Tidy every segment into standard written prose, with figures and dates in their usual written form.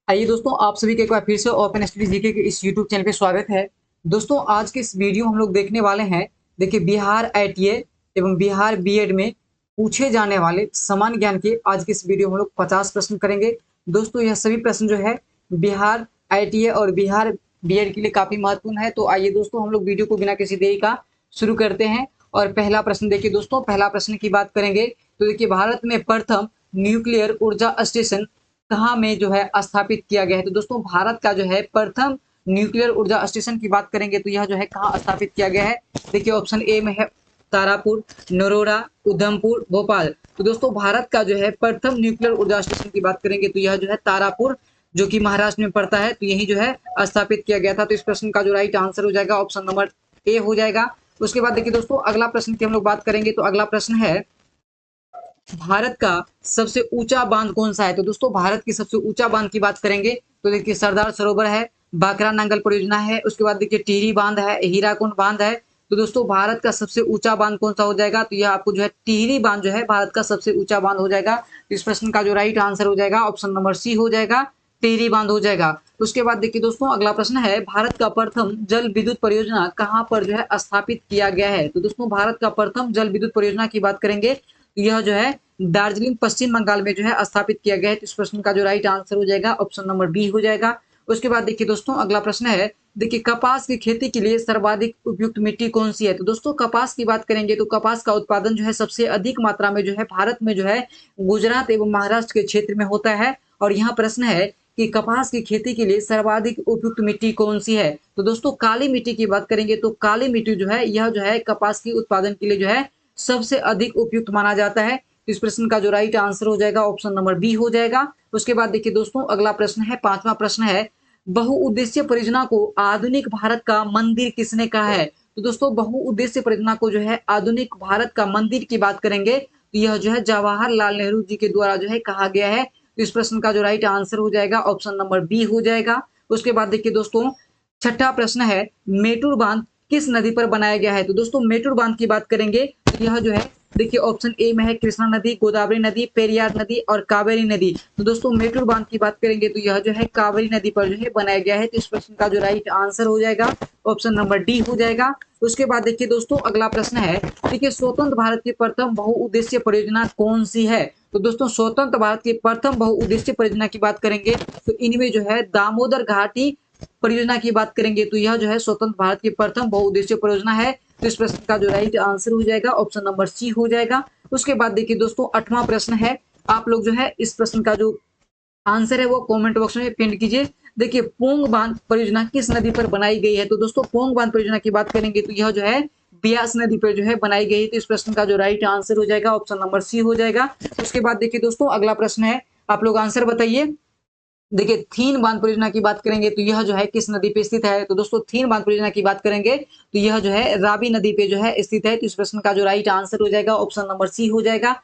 आइए दोस्तों, आप सभी का एक बार फिर से ओपन स्टडी जीके के इस यूट्यूब चैनल पे स्वागत है। दोस्तों, आज के इस वीडियो हम लोग देखने वाले हैं। देखिए, बिहार आईटीए एवं बिहार बीएड में पूछे जाने वाले सामान्य ज्ञान के आज के इस वीडियो में हम लोग 50 प्रश्न करेंगे। दोस्तों, यह सभी प्रश्न जो है बिहार आईटीए और बिहार बीएड के लिए काफी महत्वपूर्ण है। तो आइए दोस्तों, हम लोग वीडियो को बिना किसी देरी का शुरू करते हैं। और पहला प्रश्न देखिए दोस्तों, पहला प्रश्न की बात करेंगे तो देखिए, भारत में प्रथम न्यूक्लियर ऊर्जा स्टेशन कहाँ में जो है स्थापित किया गया है। तो दोस्तों, भारत का जो है प्रथम न्यूक्लियर ऊर्जा स्टेशन की बात करेंगे तो यह जो है कहाँ स्थापित किया गया है। देखिए, ऑप्शन ए में है तारापुर, नरोरा, उधमपुर, भोपाल। तो दोस्तों, भारत का जो है प्रथम न्यूक्लियर ऊर्जा स्टेशन की बात करेंगे तो यह जो है तारापुर, जो कि महाराष्ट्र में पड़ता है, तो यही जो है स्थापित किया गया था। तो इस प्रश्न का जो राइट आंसर हो जाएगा ऑप्शन नंबर ए हो जाएगा। उसके बाद देखिए दोस्तों, अगला प्रश्न की हम लोग बात करेंगे तो अगला प्रश्न है, भारत का सबसे ऊंचा बांध कौन सा है। तो दोस्तों, भारत की सबसे ऊंचा बांध की बात करेंगे तो देखिए, सरदार सरोवर है, बाकरा नांगल परियोजना है, उसके बाद देखिए टिहरी बांध है, हीराकुंड बांध है। तो दोस्तों, भारत का सबसे ऊंचा बांध कौन सा हो जाएगा, तो यह आपको जो है टिहरी बांध जो है भारत का सबसे ऊंचा बांध हो जाएगा। इस प्रश्न का जो राइट आंसर हो जाएगा ऑप्शन नंबर सी हो जाएगा, टिहरी बांध हो जाएगा। उसके बाद देखिए दोस्तों, अगला प्रश्न है, भारत का प्रथम जल विद्युत परियोजना कहाँ पर जो है स्थापित किया गया है। तो दोस्तों, भारत का प्रथम जल विद्युत परियोजना की बात करेंगे तो यह जो है दार्जिलिंग पश्चिम बंगाल में जो है स्थापित किया गया है। तो इस प्रश्न का जो राइट आंसर हो जाएगा ऑप्शन नंबर बी हो जाएगा। उसके बाद देखिए दोस्तों, अगला प्रश्न है, देखिए कपास की खेती के लिए सर्वाधिक उपयुक्त मिट्टी कौन सी है। तो दोस्तों, कपास की बात करेंगे तो कपास का उत्पादन जो है सबसे अधिक मात्रा में जो है भारत में जो है गुजरात एवं महाराष्ट्र के क्षेत्र में होता है। और यहाँ प्रश्न है कि कपास की खेती के लिए सर्वाधिक उपयुक्त मिट्टी कौन सी है। तो दोस्तों, काली मिट्टी की बात करेंगे तो काली मिट्टी जो है यह जो है कपास की उत्पादन के लिए जो है सबसे अधिक उपयुक्त माना जाता है। इस प्रश्न का जो राइट आंसर हो जाएगा ऑप्शन नंबर बी हो जाएगा। उसके बाद देखिए दोस्तों, अगला प्रश्न है, पांचवा प्रश्न है, बहुउद्देश्य परियोजना को आधुनिक भारत का मंदिर किसने कहा है। तो दोस्तों, बहुउद्देश्य परियोजना को जो है आधुनिक भारत का मंदिर की बात करेंगे तो यह जो है जवाहरलाल नेहरू जी के द्वारा जो है कहा गया है। तो इस प्रश्न का जो राइट आंसर हो जाएगा ऑप्शन नंबर बी हो जाएगा। उसके बाद देखिए दोस्तों, छठा प्रश्न है, मेटूर बांध किस नदी पर बनाया गया है। तो दोस्तों, मेटूर बांध की बात करेंगे तो यह जो है देखिए ऑप्शन ए में है कृष्णा नदी, गोदावरी नदी, पेरियार नदी और कावेरी नदी। तो दोस्तों, मेटूर बांध की बात करेंगे तो यह जो है कावेरी नदी पर जो है बनाया गया है। तो इस प्रश्न का जो राइट आंसर हो जाएगा ऑप्शन नंबर डी हो जाएगा। उसके बाद देखिए दोस्तों, अगला प्रश्न है, देखिए स्वतंत्र भारत की प्रथम बहुउद्देश्य परियोजना कौन सी है। तो दोस्तों, स्वतंत्र भारत की प्रथम बहुउद्देश्य परियोजना की बात करेंगे तो इनमें जो है दामोदर घाटी परियोजना की बात करेंगे तो यह जो है स्वतंत्र भारत की प्रथम बहुउद्देश्य परियोजना है। तो इस प्रश्न का जो राइट आंसर हो जाएगा ऑप्शन नंबर सी हो जाएगा। उसके बाद देखिए दोस्तों, आठवां प्रश्न है, आप लोग जो है इस प्रश्न का जो आंसर है वो कमेंट बॉक्स में पिन कीजिए। देखिए, पोंग बांध परियोजना किस नदी पर बनाई गई है। तो दोस्तों, पोंग बांध परियोजना की बात करेंगे तो यह जो है ब्यास नदी पर जो है बनाई गई है। तो इस प्रश्न का जो राइट आंसर हो जाएगा ऑप्शन नंबर सी हो जाएगा। उसके बाद देखिए दोस्तों, अगला प्रश्न है, आप लोग आंसर बताइए। देखिए, थीन बांध परियोजना की बात करेंगे तो यह जो है किस नदी पे स्थित है। तो दोस्तों, थीन बांध परियोजना की बात करेंगे तो यह जो है रावी नदी पे जो है स्थित है। तो इस प्रश्न का जो राइट आंसर हो जाएगा ऑप्शन नंबर सी हो जाएगा।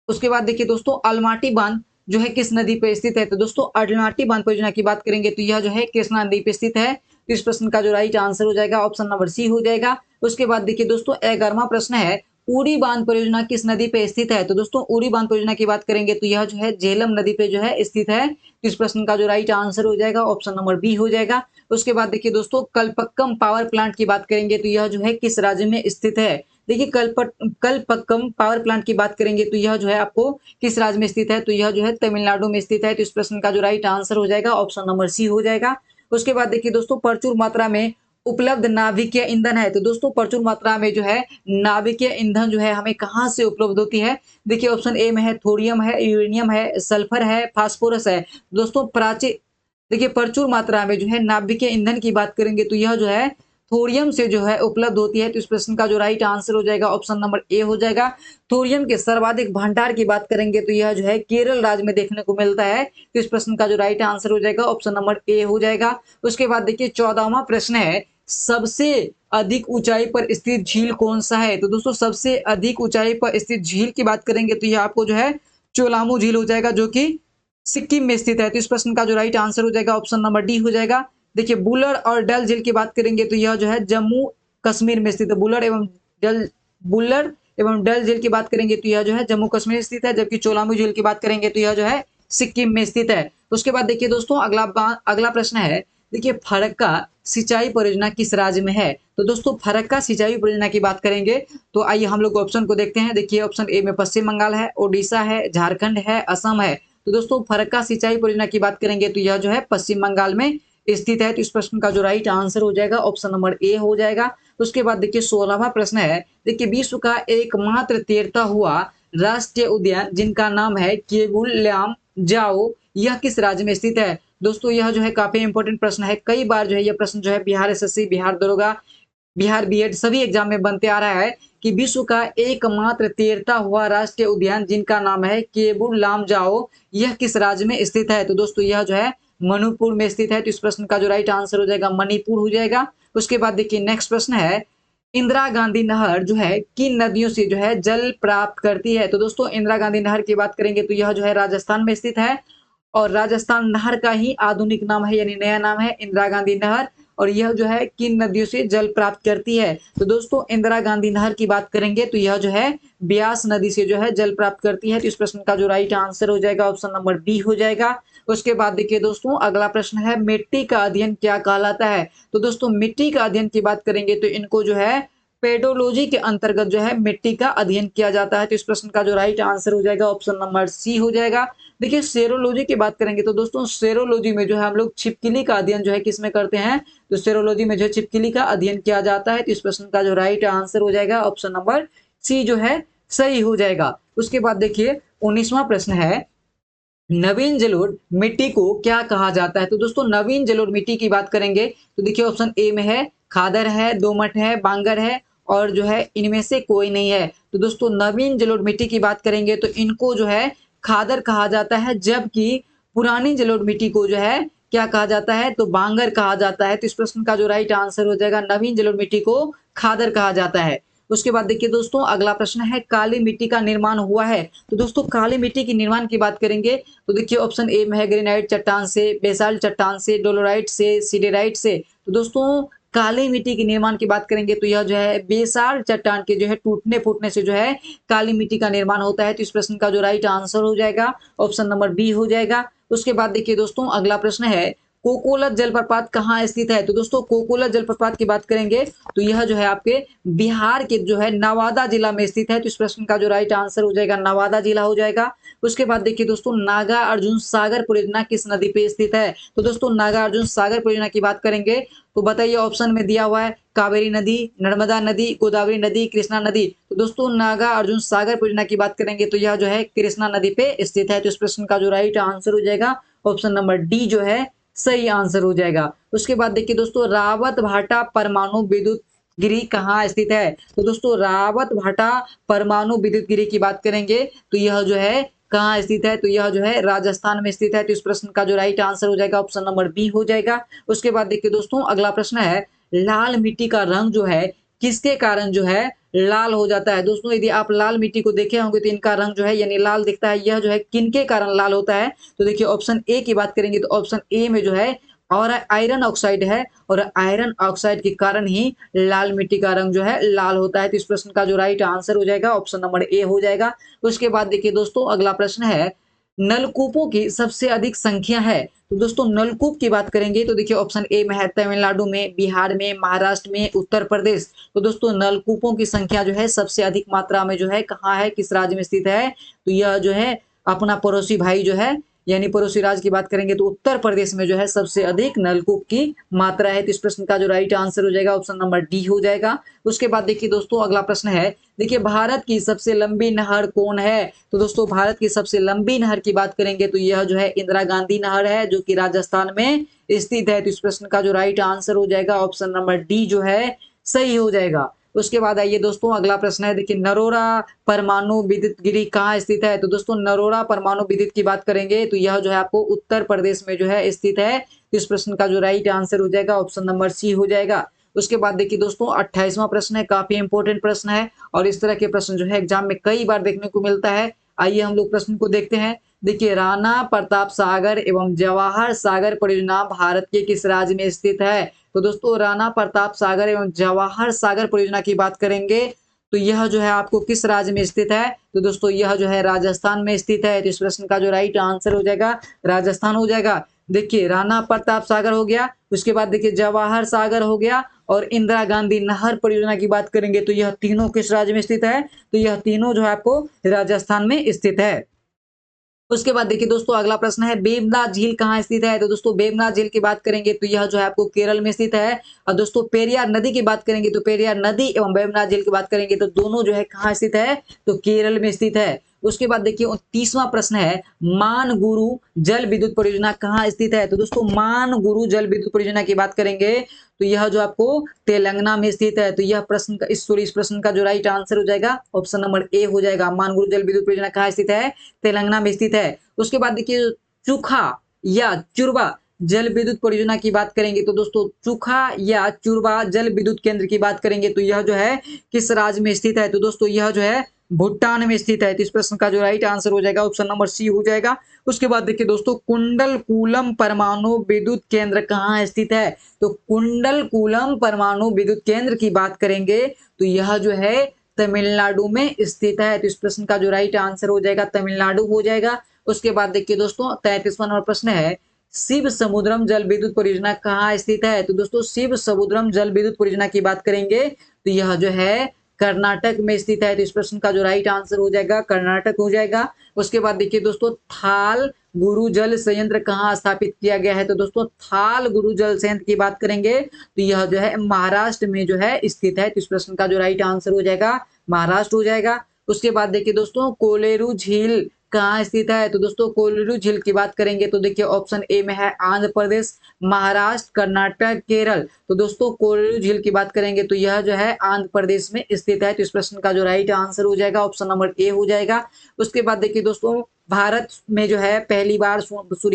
उसके बाद देखिए दोस्तों, अलमाटी बांध जो है किस नदी पे स्थित है। तो दोस्तों, अलमाटी बांध परियोजना की बात करेंगे तो यह जो है कृष्णा नदी पे स्थित है। तो इस प्रश्न का जो राइट आंसर हो जाएगा ऑप्शन नंबर सी हो जाएगा। उसके बाद देखिए दोस्तों, 11वां प्रश्न है, उड़ी बांध परियोजना किस नदी पे स्थित है। तो दोस्तों, उड़ी बांध परियोजना की बात करेंगे तो यह जो है झेलम नदी पे जो है स्थित है। तो इस प्रश्न का जो राइट आंसर हो जाएगा ऑप्शन नंबर बी हो जाएगा। उसके बाद देखिए दोस्तों, कलपक्कम पावर प्लांट की बात करेंगे तो यह जो है किस राज्य में स्थित है। देखिए, कलपक्कम पावर प्लांट की बात करेंगे तो यह जो है आपको किस राज्य में स्थित है। तो यह जो है तमिलनाडु में स्थित है। तो इस प्रश्न का जो राइट आंसर हो जाएगा ऑप्शन नंबर सी हो जाएगा। उसके बाद देखिए दोस्तों, प्रचुर मात्रा में उपलब्ध नाभिकीय ईंधन है। तो दोस्तों, प्रचुर मात्रा में जो है नाभिकीय ईंधन जो है हमें कहाँ से उपलब्ध होती है। देखिए, ऑप्शन ए में है थोरियम है, यूरेनियम है, सल्फर है, फास्फोरस है। दोस्तों, प्राची देखिए, प्रचुर मात्रा में जो है नाभिकीय ईंधन की बात करेंगे तो यह जो है थोरियम से जो है उपलब्ध होती है। तो इस प्रश्न का जो राइट आंसर हो जाएगा ऑप्शन नंबर ए हो जाएगा। थोरियम के सर्वाधिक भंडार की बात करेंगे तो यह जो है केरल राज्य में देखने को मिलता है। तो इस प्रश्न का जो राइट आंसर हो जाएगा ऑप्शन नंबर ए हो जाएगा। उसके बाद देखिए, 14वां प्रश्न है, सबसे अधिक ऊंचाई पर स्थित झील कौन सा है। तो दोस्तों, सबसे अधिक ऊंचाई पर स्थित झील की बात करेंगे तो यह आपको जो है चोलामू झील हो जाएगा, जो कि सिक्किम में स्थित है। तो इस प्रश्न का जो राइट आंसर हो जाएगा ऑप्शन नंबर डी हो जाएगा। देखिए, बुलर और डल झील की बात करेंगे तो यह जो है जम्मू कश्मीर में स्थित है। बुलर एवं डल झील की बात करेंगे तो यह जो है जम्मू कश्मीर स्थित है, जबकि चोलामू झील की बात करेंगे तो यह जो है सिक्किम में स्थित है। उसके बाद देखिए दोस्तों अगला प्रश्न है, देखिए फरक्का सिंचाई परियोजना किस राज्य में है? तो दोस्तों फरक्का सिंचाई परियोजना की बात करेंगे तो आइए हम लोग ऑप्शन को देखते हैं। देखिए ऑप्शन ए में पश्चिम बंगाल है, ओडिशा है, झारखंड है, असम है। तो दोस्तों फरक्का सिंचाई परियोजना की बात करेंगे तो यह जो है पश्चिम बंगाल में स्थित है। तो इस प्रश्न का जो राइट आंसर हो जाएगा ऑप्शन नंबर ए हो जाएगा। उसके बाद देखिए 16वां प्रश्न है, देखिए विश्व का एकमात्र तैरता हुआ राष्ट्रीय उद्यान जिनका नाम है केबुल ल्याम जाओ, यह किस राज्य में स्थित है? दोस्तों यह जो है काफी इंपॉर्टेंट प्रश्न है। कई बार जो है यह प्रश्न जो है बिहार एसएससी, बिहार दरोगा, बिहार बीएड सभी एग्जाम में बनते आ रहा है कि विश्व का एकमात्र तैरता हुआ राष्ट्रीय उद्यान जिनका नाम है केबुल लामजाओ, यह किस राज्य में स्थित है? तो दोस्तों यह जो है मणिपुर में स्थित है। तो इस प्रश्न का जो राइट आंसर हो जाएगा मणिपुर हो जाएगा। उसके बाद देखिए नेक्स्ट प्रश्न है, इंदिरा गांधी नहर जो है किन नदियों से जो है जल प्राप्त करती है? तो दोस्तों इंदिरा गांधी नहर की बात करेंगे तो यह जो है राजस्थान में स्थित है और राजस्थान नहर का ही आधुनिक नाम है यानी नया नाम है इंदिरा गांधी नहर। और यह जो है किन नदियों से जल प्राप्त करती है? तो दोस्तों इंदिरा गांधी नहर की बात करेंगे तो यह जो है ब्यास नदी से जो है जल प्राप्त करती है। तो इस प्रश्न का जो राइट आंसर हो जाएगा ऑप्शन नंबर बी हो जाएगा। उसके बाद देखिए दोस्तों अगला प्रश्न है, मिट्टी का अध्ययन क्या कहलाता है? तो दोस्तों मिट्टी का अध्ययन की बात करेंगे तो इनको जो है पेडोलॉजी के अंतर्गत जो है मिट्टी का अध्ययन किया जाता है। तो इस प्रश्न का जो राइट आंसर हो जाएगा ऑप्शन नंबर सी हो जाएगा। देखिए सेरोलॉजी की बात करेंगे तो दोस्तों सेरोलॉजी में जो है हम लोग छिपकली का अध्ययन जो है किसमें करते हैं? तो सेरोलॉजी में जो है छिपकली का अध्ययन किया जाता है। तो इस प्रश्न का जो राइट आंसर हो जाएगा ऑप्शन नंबर सी जो है सही हो जाएगा। उसके बाद देखिए 19वां प्रश्न है, नवीन जलोढ़ मिट्टी को क्या कहा जाता है? तो दोस्तों नवीन जलोढ़ मिट्टी की बात करेंगे तो देखिए ऑप्शन ए में है खादर है, दोमट है, बांगर है और जो है इनमें से कोई नहीं है। तो दोस्तों नवीन जलोढ़ मिट्टी की बात करेंगे तो इनको जो है खादर कहा जाता है, जबकि पुरानी जलोढ़ मिट्टी को जो है क्या कहा जाता है? तो बांगर कहा जाता है। तो इस प्रश्न का जो राइट आंसर हो जाएगा नवीन जलोढ़ मिट्टी को खादर कहा जाता है। उसके बाद देखिए दोस्तों अगला प्रश्न है, काली मिट्टी का निर्माण हुआ है? तो दोस्तों काली मिट्टी के निर्माण की बात करेंगे तो देखिए ऑप्शन ए में है ग्रेनाइट चट्टान से, बेसाल्ट चट्टान से, डोलोराइट से, सिडेराइट से। तो दोस्तों काली मिट्टी के निर्माण की बात करेंगे तो यह जो है बेसाल्ट चट्टान के जो है टूटने फूटने से जो है काली मिट्टी का निर्माण होता है। तो इस प्रश्न का जो राइट आंसर हो जाएगा ऑप्शन नंबर बी हो जाएगा। उसके बाद देखिए दोस्तों अगला प्रश्न है, कोकोलत जलप्रपात कहाँ स्थित है? तो दोस्तों कोकोलत जलप्रपात की बात करेंगे तो यह जो है आपके बिहार के जो है नवादा जिला में स्थित है। तो इस प्रश्न का जो राइट आंसर हो जाएगा नवादा जिला हो जाएगा। उसके बाद देखिए दोस्तों नागा अर्जुन सागर परियोजना किस नदी पे स्थित है? तो दोस्तों नागा अर्जुन सागर परियोजना की बात करेंगे तो बताइए ऑप्शन में दिया हुआ है कावेरी नदी, नर्मदा नदी, गोदावरी नदी, कृष्णा नदी। तो दोस्तों नागा अर्जुन सागर परियोजना की बात करेंगे तो यह जो है कृष्णा नदी पे स्थित है। तो इस प्रश्न का जो राइट आंसर हो जाएगा ऑप्शन नंबर डी जो है सही आंसर हो जाएगा। उसके बाद देखिए दोस्तों रावत भाटा परमाणु विद्युत गिरी कहाँ स्थित है? तो दोस्तों रावत भाटा परमाणु विद्युत गिरी की बात करेंगे तो यह जो है कहाँ स्थित है? तो यह जो है राजस्थान में स्थित है। तो इस प्रश्न का जो राइट आंसर हो जाएगा ऑप्शन नंबर बी हो जाएगा। उसके बाद देखिए दोस्तों अगला प्रश्न है, लाल मिट्टी का रंग जो है किसके कारण जो है लाल हो जाता है? दोस्तों यदि आप लाल मिट्टी को देखे होंगे तो इनका रंग जो है यानी लाल दिखता है, यह जो है किनके कारण लाल होता है? तो देखिए ऑप्शन ए की बात करेंगे तो ऑप्शन ए में जो है और आयरन ऑक्साइड है और आयरन ऑक्साइड के कारण ही लाल मिट्टी का रंग जो है लाल होता है। तो इस प्रश्न का जो राइट आंसर हो जाएगा ऑप्शन नंबर ए हो जाएगा। उसके बाद देखिए दोस्तों अगला प्रश्न है, नलकूपों की सबसे अधिक संख्या है? तो दोस्तों नलकूप की बात करेंगे तो देखिए ऑप्शन ए में है तमिलनाडु में, बिहार में, महाराष्ट्र में, उत्तर प्रदेश। तो दोस्तों नलकूपों की संख्या जो है सबसे अधिक मात्रा में जो है कहाँ है, किस राज्य में स्थित है? तो यह जो है अपना पड़ोसी भाई जो है यानी पड़ोसी राज्य की बात करेंगे तो उत्तर प्रदेश में जो है सबसे अधिक नलकूप की मात्रा है। तो इस प्रश्न का जो राइट आंसर हो जाएगा ऑप्शन नंबर डी हो जाएगा। उसके बाद देखिए दोस्तों अगला प्रश्न है, देखिए भारत की सबसे लंबी नहर कौन है? तो दोस्तों भारत की सबसे लंबी नहर की बात करेंगे तो यह जो है इंदिरा गांधी नहर है जो कि राजस्थान में स्थित है। तो इस प्रश्न का जो राइट आंसर हो जाएगा ऑप्शन नंबर डी जो है सही हो जाएगा। उसके बाद आइए दोस्तों अगला प्रश्न है, देखिए नरोरा परमाणु विद्युत गिरी कहाँ स्थित है? तो दोस्तों नरोरा परमाणु विद्युत की बात करेंगे तो यह जो है आपको उत्तर प्रदेश में जो है स्थित है। तो इस प्रश्न का जो राइट आंसर हो जाएगा ऑप्शन नंबर सी हो जाएगा। उसके बाद देखिए दोस्तों 28वां प्रश्न है, काफी इंपॉर्टेंट प्रश्न है और इस तरह के प्रश्न जो है एग्जाम में कई बार देखने को मिलता है। आइए हम लोग प्रश्न को देखते हैं। देखिए राणा प्रताप सागर एवं जवाहर सागर परियोजना भारत के किस राज्य में स्थित है? तो दोस्तों राणा प्रताप सागर एवं जवाहर सागर परियोजना की बात करेंगे तो यह जो है आपको किस राज्य में स्थित है? तो दोस्तों यह जो है राजस्थान में स्थित है। तो इस प्रश्न का जो राइट आंसर हो जाएगा राजस्थान हो जाएगा। देखिए राणा प्रताप सागर हो गया, उसके बाद देखिए जवाहर सागर हो गया और इंदिरा गांधी नहर परियोजना की बात करेंगे तो यह तीनों किस राज्य में स्थित है? तो यह तीनों जो है आपको राजस्थान में स्थित है। उसके बाद देखिए दोस्तों अगला प्रश्न है वेवनाथ झील कहाँ स्थित है? तो दोस्तों वेवनाथ झील की बात करेंगे तो यह जो है आपको केरल में स्थित है। और दोस्तों पेरियार नदी की बात करेंगे तो पेरियार नदी एवं वेवनाथ झील की बात करेंगे तो दोनों जो है कहाँ स्थित है? तो केरल में स्थित है। उसके बाद देखिए 30वां प्रश्न है मानगुरु जल विद्युत परियोजना कहाँ स्थित है? तो दोस्तों मानगुरु जल विद्युत परियोजना की बात करेंगे तो यह जो आपको तेलंगाना में स्थित है। तो यह प्रश्न का इस प्रश्न का जो राइट आंसर हो जाएगा ऑप्शन नंबर ए हो जाएगा। मानगुरु जल विद्युत परियोजना कहाँ स्थित है? तेलंगाना में स्थित है। उसके बाद देखिए चुखा या चुरबा जल विद्युत परियोजना की बात करेंगे तो दोस्तों चुखा या चुरबा जल विद्युत केंद्र की बात करेंगे तो यह जो है किस राज्य में स्थित है? तो दोस्तों यह जो है भूटान में स्थित है। तो इस प्रश्न का जो राइट आंसर हो जाएगा ऑप्शन नंबर सी हो जाएगा। उसके बाद देखिए दोस्तों कुंडलकुलम परमाणु विद्युत केंद्र कहाँ स्थित है? तो कुंडलकुलम परमाणु विद्युत केंद्र की बात करेंगे तो यह जो है तमिलनाडु में स्थित है। तो इस प्रश्न का जो राइट आंसर हो जाएगा तमिलनाडु हो जाएगा। उसके बाद देखिए दोस्तों 33वां नंबर प्रश्न है शिव समुद्रम जल विद्युत परियोजना कहाँ स्थित है? तो दोस्तों शिव समुद्रम जल विद्युत परियोजना की बात करेंगे तो यह जो है कर्नाटक में स्थित है। तो इस प्रश्न का जो राइट आंसर हो जाएगा कर्नाटक हो जाएगा। उसके बाद देखिए दोस्तों थाल गुरु जल संयंत्र कहाँ स्थापित किया गया है? तो दोस्तों थाल गुरु जल संयंत्र की बात करेंगे तो यह जो है महाराष्ट्र में जो है स्थित है। तो इस प्रश्न का जो राइट आंसर हो जाएगा महाराष्ट्र हो जाएगा। उसके बाद देखिए दोस्तों कोलेरू झील कहाँ स्थित है? तो दोस्तों कोलेरू झील की बात करेंगे तो देखिए ऑप्शन ए में है आंध्र प्रदेश, महाराष्ट्र, कर्नाटक, केरल। तो दोस्तों कोलेरू झील की बात करेंगे तो यह जो है आंध्र प्रदेश में स्थित है। तो इस प्रश्न का जो राइट आंसर हो जाएगा ऑप्शन नंबर ए हो जाएगा। उसके बाद देखिए दोस्तों भारत में जो है पहली बार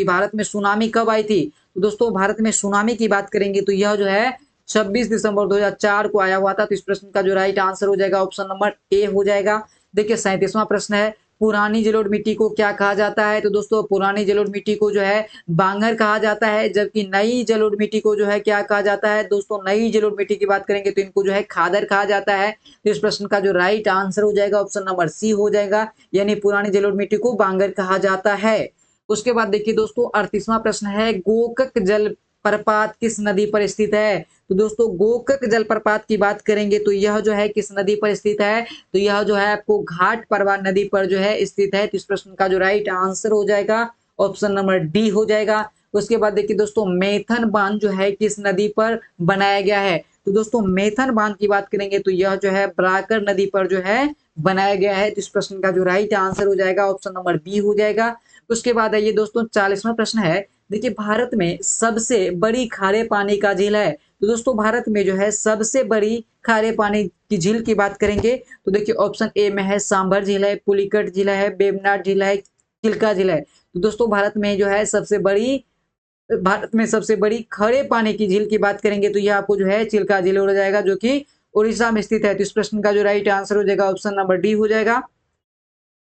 भारत में सुनामी कब आई थी? तो दोस्तों भारत में सुनामी की बात करेंगे तो यह जो है 26 दिसंबर 2004 को आया हुआ था। तो इस प्रश्न का जो राइट आंसर हो जाएगा ऑप्शन नंबर ए हो जाएगा। देखिए 37वां प्रश्न है पुरानी जलोढ़ मिट्टी को क्या कहा जाता है? तो दोस्तों पुरानी जलोढ़ मिट्टी को जो है बांगर कहा जाता है, जबकि नई जलोढ़ मिट्टी को जो है क्या कहा जाता है? दोस्तों नई जलोढ़ मिट्टी की बात करेंगे तो इनको जो है खादर कहा जाता है। तो इस प्रश्न का जो राइट आंसर हो जाएगा ऑप्शन नंबर सी हो जाएगा, यानी पुरानी जलोढ़ मिट्टी को बांगर कहा जाता है। उसके बाद देखिए दोस्तों 38वां प्रश्न है गोकक जल प्रपात किस नदी पर स्थित है? तो दोस्तों गोकक जलप्रपात की बात करेंगे तो यह जो है किस नदी पर स्थित है? तो यह जो है आपको घाट परवान नदी पर जो है स्थित है। तो इस प्रश्न का जो राइट आंसर हो जाएगा ऑप्शन नंबर डी हो जाएगा। उसके बाद देखिए दोस्तों मेथन बांध जो है किस नदी पर बनाया गया है? तो दोस्तों मेथन बांध की बात करेंगे तो यह जो है ब्राकर नदी पर जो है बनाया गया है। तो इस प्रश्न का जो राइट आंसर हो जाएगा ऑप्शन नंबर बी हो जाएगा। उसके बाद आइए दोस्तों 40वां प्रश्न है देखिए भारत में सबसे बड़ी खारे पानी का झील है। तो दोस्तों भारत में जो है सबसे बड़ी खारे पानी की झील की बात करेंगे तो देखिए ऑप्शन ए में है सांभर झील है, पुलिकट झील है, वेवनाथ झील है, चिल्का झील है। तो दोस्तों भारत में सबसे बड़ी खड़े पानी की झील की बात करेंगे तो यह आपको जो है चिल्का झील हो जाएगा, जो कि उड़ीसा में स्थित है। तो इस प्रश्न का जो राइट आंसर हो जाएगा ऑप्शन नंबर डी हो जाएगा।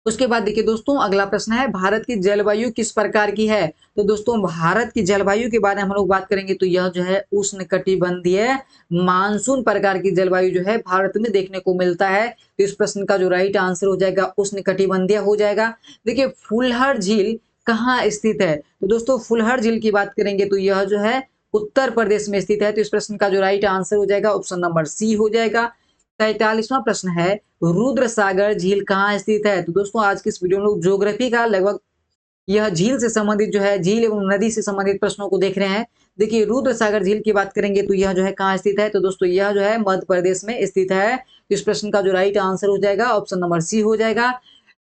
उसके बाद देखिए दोस्तों अगला प्रश्न है भारत की जलवायु किस प्रकार की है? तो दोस्तों भारत की जलवायु के बारे में हम लोग बात करेंगे तो यह जो है उष्णकटिबंधीय मानसून प्रकार की जलवायु जो है भारत में देखने को मिलता है। तो इस प्रश्न का जो राइट आंसर हो जाएगा उष्णकटिबंधीय हो जाएगा। देखिए फुलहर झील कहाँ स्थित है? तो दोस्तों फुलहर झील की बात करेंगे तो यह जो है उत्तर प्रदेश में स्थित है। तो इस प्रश्न का जो राइट आंसर हो जाएगा ऑप्शन नंबर सी हो जाएगा। 43वां प्रश्न है रुद्र सागर झील कहाँ स्थित है? तो दोस्तों आज की इस वीडियो में लोग ज्योग्राफी का लगभग यह झील से संबंधित जो है झील एवं नदी से संबंधित प्रश्नों को देख रहे हैं। देखिए रुद्र सागर झील की बात करेंगे तो यह जो है कहाँ स्थित है? तो दोस्तों यह जो है मध्य प्रदेश में स्थित है। इस प्रश्न का जो राइट आंसर हो जाएगा ऑप्शन नंबर सी हो जाएगा।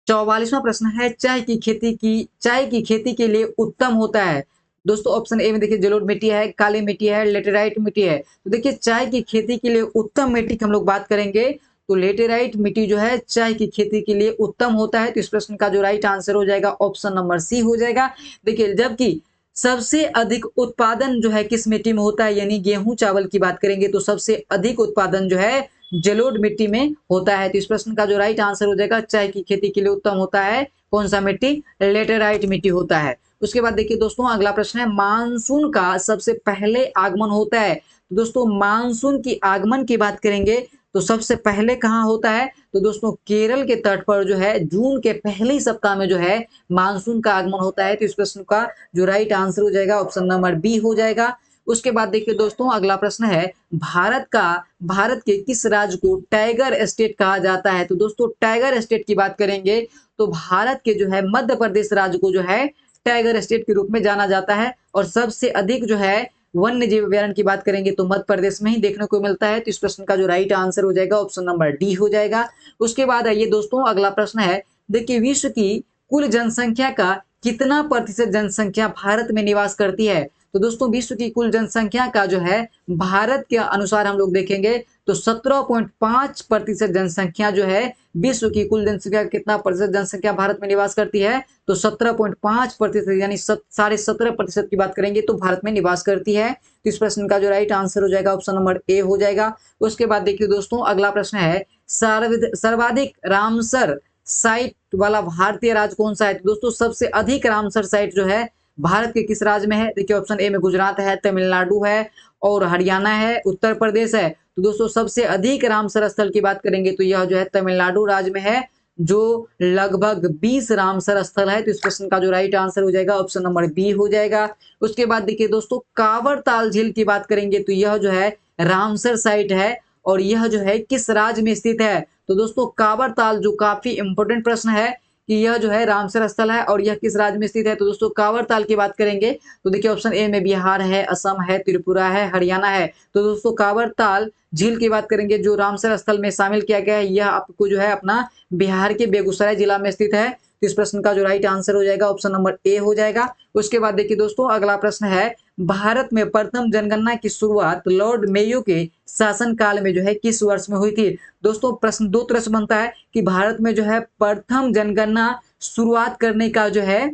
44वां प्रश्न है चाय की खेती के लिए उत्तम होता है। दोस्तों ऑप्शन ए में देखिए जलोढ़ मिट्टी है, काली मिट्टी है, लेटेराइट मिट्टी है। तो देखिए चाय की खेती के लिए उत्तम मिट्टी की हम लोग बात करेंगे तो लेटेराइट मिट्टी जो है चाय की खेती के लिए उत्तम होता है। तो इस प्रश्न का जो राइट आंसर हो जाएगा ऑप्शन नंबर सी हो जाएगा। देखिए जबकि सबसे अधिक उत्पादन जो है किस मिट्टी में होता है, यानी गेहूं चावल की बात करेंगे तो सबसे अधिक उत्पादन जो है जलोढ़ मिट्टी में होता है। तो इस प्रश्न का जो राइट आंसर हो जाएगा चाय की खेती के लिए उत्तम होता है कौन सा मिट्टी? लेटेराइट मिट्टी होता है। उसके बाद देखिए दोस्तों अगला प्रश्न है मानसून का सबसे पहले आगमन होता है। तो दोस्तों मानसून की आगमन की बात करेंगे तो सबसे पहले कहाँ होता है? तो दोस्तों केरल के तट पर जो है जून के पहले ही सप्ताह में जो है मानसून का आगमन होता है। तो इस प्रश्न का जो राइट आंसर हो जाएगा ऑप्शन नंबर बी हो जाएगा। उसके बाद देखिए दोस्तों अगला प्रश्न है, भारत के किस राज्य को टाइगर स्टेट कहा जाता है? तो दोस्तों टाइगर स्टेट की बात करेंगे तो भारत के जो है मध्य प्रदेश राज्य को जो है टाइगर स्टेट के रूप में जाना जाता है। और सबसे अधिक जो है वन्य जीव अभ्यारण्य की बात करेंगे तो मध्य प्रदेश में ही देखने को मिलता है। तो इस प्रश्न का जो राइट आंसर हो जाएगा ऑप्शन नंबर डी हो जाएगा। उसके बाद आइए दोस्तों अगला प्रश्न है, देखिए विश्व की कुल जनसंख्या का कितना प्रतिशत जनसंख्या भारत में निवास करती है? तो दोस्तों विश्व की कुल जनसंख्या का जो है भारत के अनुसार हम लोग देखेंगे तो 17.5% जनसंख्या जो है विश्व की कुल जनसंख्या कितना प्रतिशत जनसंख्या भारत में निवास करती है? तो 17.5% यानी 17.5% की बात करेंगे तो भारत में निवास करती है। तो इस प्रश्न का जो राइट आंसर हो जाएगा ऑप्शन नंबर ए हो जाएगा। उसके बाद देखिए दोस्तों अगला प्रश्न है, सर्वाधिक रामसर साइट वाला भारतीय राज्य कौन सा है? तो दोस्तों सबसे अधिक रामसर साइट जो है भारत के किस राज्य में है? देखिए ऑप्शन ए में गुजरात है, तमिलनाडु है और हरियाणा है, उत्तर प्रदेश है। तो दोस्तों सबसे अधिक रामसर स्थल की बात करेंगे तो यह जो है तमिलनाडु राज्य में है, जो लगभग 20 रामसर स्थल है। तो इस प्रश्न का जो राइट आंसर हो जाएगा ऑप्शन नंबर बी हो जाएगा। उसके बाद देखिए दोस्तों कांवर ताल झील की बात करेंगे तो यह जो है रामसर साइट है और यह जो है किस राज्य में स्थित है? तो दोस्तों कांवर ताल जो काफी इंपोर्टेंट प्रश्न है कि यह जो है रामसर स्थल है और यह किस राज्य में स्थित है? तो दोस्तों कांवर ताल की बात करेंगे तो देखिए ऑप्शन ए में बिहार है, असम है, त्रिपुरा है, हरियाणा है। तो दोस्तों कांवर ताल झील की बात करेंगे जो रामसर स्थल में शामिल किया गया है, यह आपको जो है अपना बिहार के बेगूसराय जिला में स्थित है। तो इस प्रश्न का जो राइट आंसर हो जाएगा ऑप्शन नंबर ए हो जाएगा। उसके बाद देखिए दोस्तों अगला प्रश्न है, भारत में प्रथम जनगणना की शुरुआत लॉर्ड मेयो के शासनकाल में जो है किस वर्ष में हुई थी? दोस्तों प्रश्न दो तरह से बनता है कि भारत में जो है प्रथम जनगणना शुरुआत करने का जो है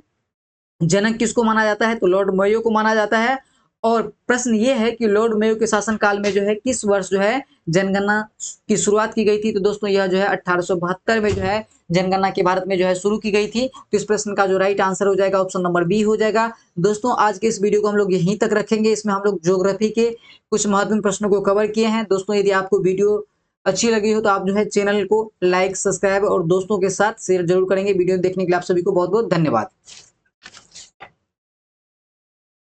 जनक किसको माना जाता है? तो लॉर्ड मेयो को माना जाता है। और प्रश्न ये है कि लॉर्ड मेयो के शासनकाल में जो है किस वर्ष जो है जनगणना की शुरुआत की गई थी? तो दोस्तों यह जो है 1872 में जो है जनगणना की भारत में जो है शुरू की गई थी। तो इस प्रश्न का जो राइट आंसर हो जाएगा ऑप्शन नंबर बी हो जाएगा। दोस्तों आज के इस वीडियो को हम लोग यहीं तक रखेंगे। इसमें हम लोग ज्योग्राफी के कुछ महत्वपूर्ण प्रश्नों को कवर किए हैं। दोस्तों यदि आपको वीडियो अच्छी लगी हो तो आप जो है चैनल को लाइक, सब्सक्राइब और दोस्तों के साथ शेयर जरूर करेंगे। वीडियो देखने के लिए आप सभी को बहुत बहुत धन्यवाद।